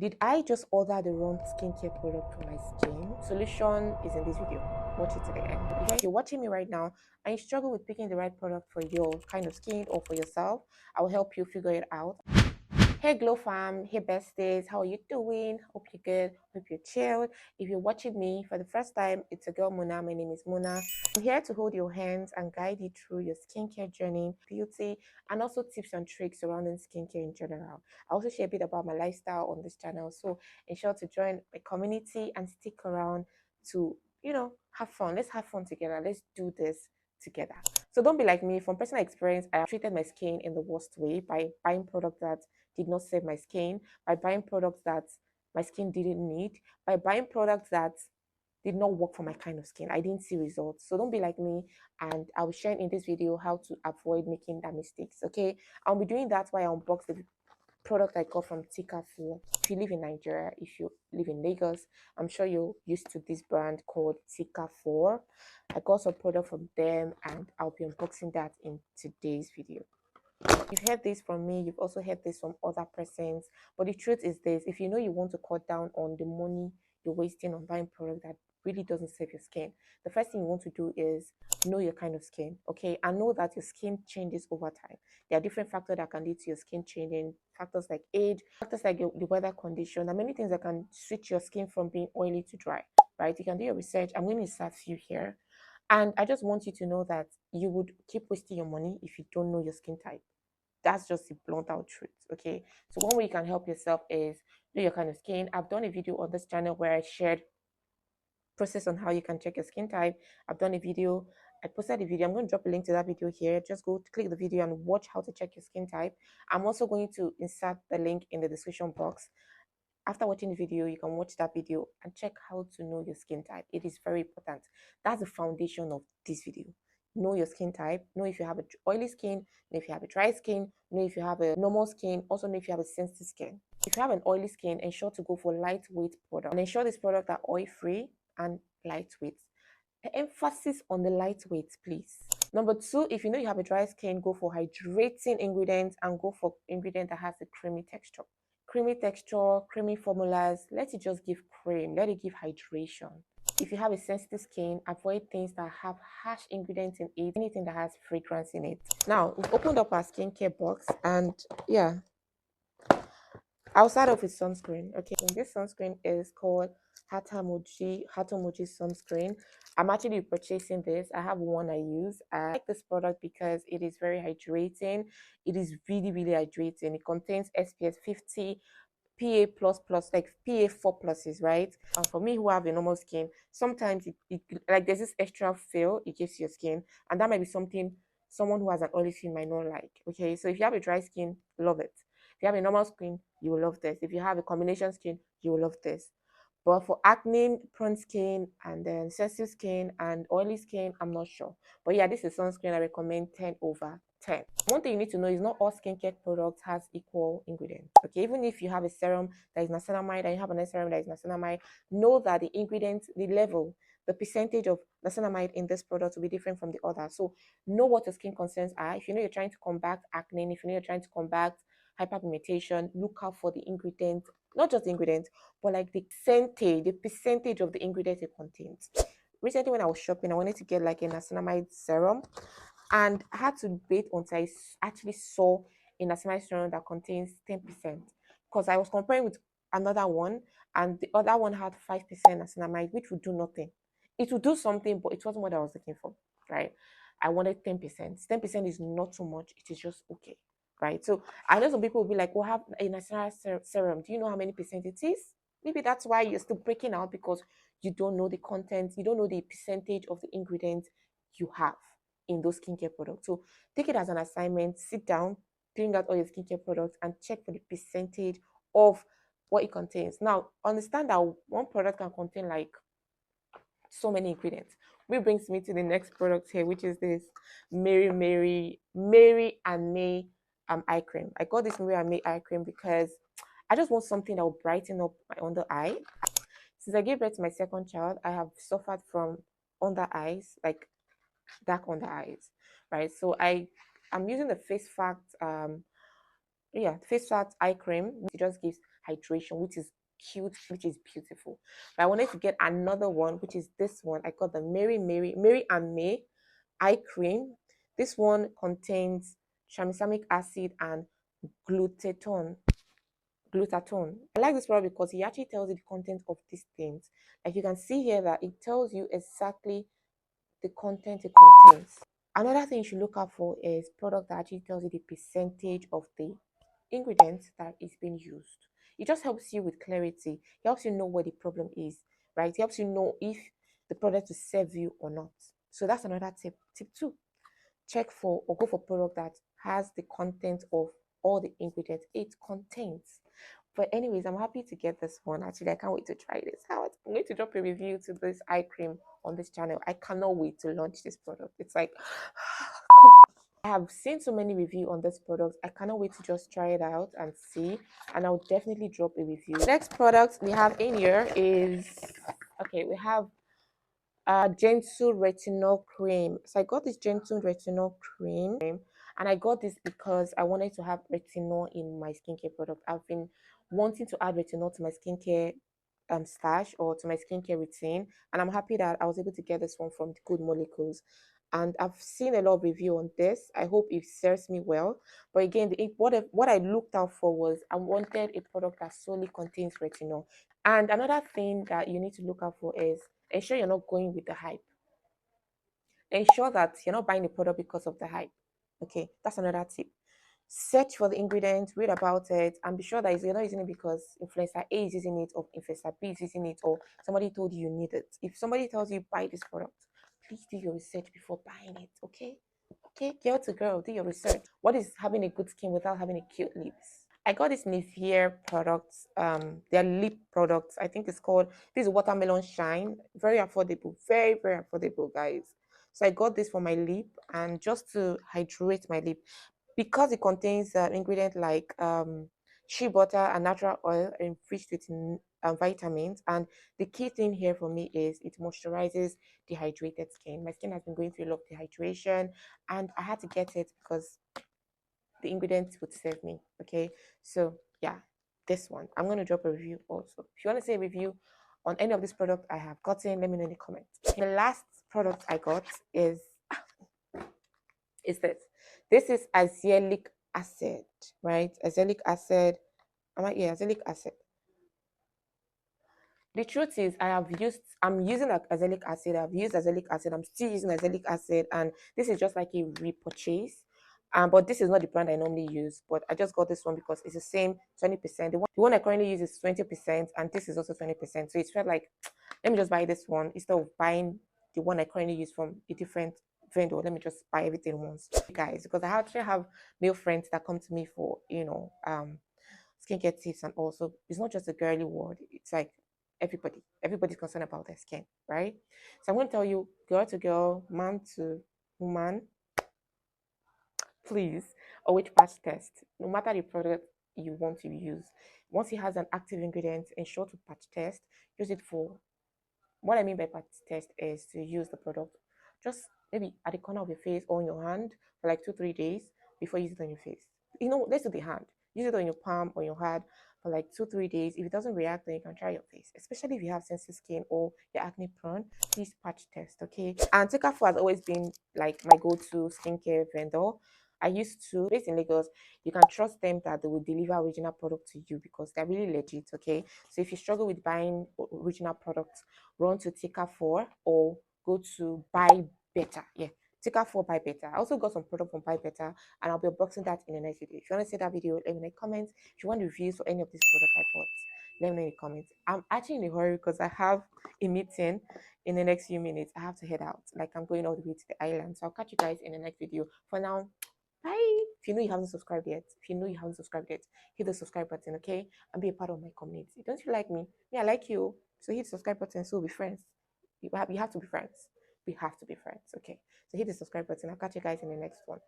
Did I just order the wrong skincare product for my skin? Solution is in this video. Watch it to the end. If you're watching me right now and you struggle with picking the right product for your kind of skin or for yourself, I will help you figure it out. Hey Glow fam, hey besties, how are you doing? Hope you're good, hope you're chilled. If you're watching me for the first time, it's a girl Muna. My name is Muna. I'm here to hold your hands and guide you through your skincare journey, beauty, and also tips and tricks surrounding skincare in general. I also share a bit about my lifestyle on this channel, so ensure to join my community and stick around to, have fun. Let's have fun together. Let's do this together. So don't be like me. From personal experience, I have treated my skin in the worst way by buying products that did not save my skin, by buying products that my skin didn't need, by buying products that did not work for my kind of skin. I didn't see results. So don't be like me. And I'll share in this video how to avoid making that mistakes. Okay. I'll be doing that while I unbox the product I got from Tika 4. If you live in Nigeria, if you live in Lagos, I'm sure you're used to this brand called Tika 4. I got some product from them and I'll be unboxing that in today's video. You've heard this from me, you've also heard this from other persons, but the truth is this: if you know you want to cut down on the money you're wasting on buying product that really doesn't save your skin, the first thing you want to do is know your kind of skin, okay? And know that your skin changes over time. There are different factors that can lead to your skin changing, factors like age, factors like the weather condition, and many things that can switch your skin from being oily to dry, right? You can do your research. I'm going to start few here. And I just want you to know that you would keep wasting your money if you don't know your skin type. That's just the blunt out truth. Okay, so one way you can help yourself is know your kind of skin. I've done a video on this channel where I shared process on how you can check your skin type. I've done a video, I posted a video. I'm going to drop a link to that video here. Just go click the video and watch how to check your skin type. I'm also going to insert the link in the description box. After watching the video, you can watch that video and check how to know your skin type. It is very important. That's the foundation of this video. Know your skin type. Know if you have an oily skin, know if you have a dry skin, know if you have a normal skin, also know if you have a sensitive skin. If you have an oily skin, ensure to go for lightweight product and ensure these products are oil-free and lightweight. Emphasis on the lightweight, please. Number two, if you know you have a dry skin, go for hydrating ingredients and go for ingredient that has a creamy texture. Creamy texture, creamy formulas. Let it just give cream. Let it give hydration. If you have a sensitive skin, avoid things that have harsh ingredients in it, anything that has fragrance in it. Now, we've opened up our skincare box and yeah, I'll start off with sunscreen. Okay, and this sunscreen is called Hatamoji sunscreen. I'm actually purchasing this. I have one I use. I like this product because it is very hydrating. It is really, really hydrating. It contains SPF 50, PA plus plus, like PA 4 pluses, right? And for me who have a normal skin, sometimes it like there's this extra feel it gives your skin, and that might be something someone who has an oily skin might not like. Okay, so if you have a dry skin, love it. If you have a normal skin, you will love this. If you have a combination skin, you will love this. But for acne prone skin and then sensitive skin and oily skin, I'm not sure. But yeah, this is sunscreen I recommend 10 over 10. One thing you need to know is not all skincare products has equal ingredients. Okay, even if you have a serum that is niacinamide and you have another serum that is niacinamide, know that the ingredients, the level, the percentage of niacinamide in this product will be different from the other. So know what your skin concerns are. If you know you're trying to combat acne, if you know you're trying to combat hyperpigmentation, look out for the ingredients, not just the ingredients, but like the percentage of the ingredients it contains. Recently, when I was shopping, I wanted to get like a niacinamide serum, and I had to wait until I actually saw a niacinamide serum that contains 10%, because I was comparing with another one, and the other one had 5% niacinamide, which would do nothing. It would do something, but it wasn't what I was looking for, right? I wanted 10%. 10% is not too much, it is just okay, right? So I know some people will be like, "Well, have a niacinamide serum. Do you know how many percent it is?" Maybe that's why you're still breaking out, because you don't know the content, you don't know the percentage of the ingredients you have in those skincare products. So take it as an assignment, sit down, bring out all your skincare products and check for the percentage of what it contains. Now, understand that one product can contain like so many ingredients. Which brings me to the next product here, which is this Mary and May eye cream. I got this Mary and May eye cream because I just want something that will brighten up my under eye. Since I gave birth to my second child, I have suffered from under eyes, like dark under eyes, right? So I'm using the face fact face fact eye cream. It just gives hydration, which is cute, which is beautiful. But I wanted to get another one, which is this one. I got the Mary and May eye cream. This one contains tranexamic acid and glutathione. Glutathione. I like this product because it actually tells you the content of these things. Like you can see here that it tells you exactly the content it contains. Another thing you should look out for is product that actually tells you the percentage of the ingredients that is being used. It just helps you with clarity. It helps you know where the problem is, right? It helps you know if the product will serve you or not. So that's another tip. Tip two, check for or go for product that has the content of all the ingredients it contains. But anyways, I'm happy to get this one. Actually, I can't wait to try this out. I'm going to drop a review to this eye cream on this channel. I cannot wait to launch this product. It's like I have seen so many reviews on this product. I cannot wait to just try it out and see. And I'll definitely drop a review. Next product we have in here is okay. We have gentle retinol cream. So I got this gentle retinol cream, and I got this because I wanted to have retinol in my skincare product. I've been wanting to add retinol to my skincare stash or to my skincare routine, and I'm happy that I was able to get this one from Good Molecules. And I've seen a lot of review on this. I hope it serves me well. But again, what I looked out for was I wanted a product that solely contains retinol. And another thing that you need to look out for is ensure you're not going with the hype. Ensure that you're not buying the product because of the hype. Okay, that's another tip. Search for the ingredients, read about it, and be sure that you're not using it because influencer A is using it or influencer B is using it or somebody told you need it. If somebody tells you buy this product, please do your research before buying it. Okay? Okay, girl to girl, do your research. What is having a good skin without having a cute lips? I got this Nivea products, their lip products. I think it's called this is watermelon shine. Very affordable, very affordable, guys. So I got this for my lip and just to hydrate my lip because it contains ingredient like shea butter and natural oil enriched with vitamins. And the key thing here for me is it moisturizes dehydrated skin. My skin has been going through a lot of dehydration, and I had to get it because the ingredients would serve me. Okay, so yeah, this one I'm going to drop a review also. If you want to say a review on any of this product I have gotten, let me know in the comments. The last product I got is this. This is azelaic acid, right? Azelaic acid. Yeah, azelaic acid. The truth is, I'm using like azelaic acid. I've used azelaic acid. I'm still using azelaic acid, and this is just like a repurchase. But this is not the brand I normally use. But I just got this one because it's the same 20%. The one I currently use is 20%, and this is also 20%. So it felt like let me just buy this one instead of buying the one I currently use from a different vendor. Let me just buy everything once, guys, because I actually have male friends that come to me for skincare tips, and also it's not just a girly word. It's like everybody's concerned about their skin, right? So I'm going to tell you, girl to girl, man to woman, please always patch test no matter the product you want to use. Once it has an active ingredient, ensure to patch test. Use it for what I mean by patch test is to use the product just maybe at the corner of your face or on your hand for like 2-3 days before you use it on your face. Let's do the hand. Use it on your palm or your hand for like 2-3 days. If it doesn't react, then you can try your face. Especially if you have sensitive skin or you're acne prone, please patch test, okay? And Take4 has always been like my go-to skincare vendor. I used to, based in Lagos, you can trust them that they will deliver original product to you because they're really legit, okay? So if you struggle with buying original products, run to Take4 or go to Buy Better. Yeah, Take4 Buy Better. I also got some product from Buy Better, and I'll be unboxing that in the next video. If you want to see that video, let me know in the comments. If you want reviews for any of these products I bought, let me know in the comments. I'm actually in a hurry because I have a meeting in the next few minutes. I have to head out. Like I'm going all the way to the island. So I'll catch you guys in the next video. For now, bye. If you know you haven't subscribed yet, hit the subscribe button, okay? And be a part of my community. Don't you like me? Yeah, I like you. So hit the subscribe button so we'll be friends. We have to be friends. We have to be friends, okay? So hit the subscribe button. I'll catch you guys in the next one.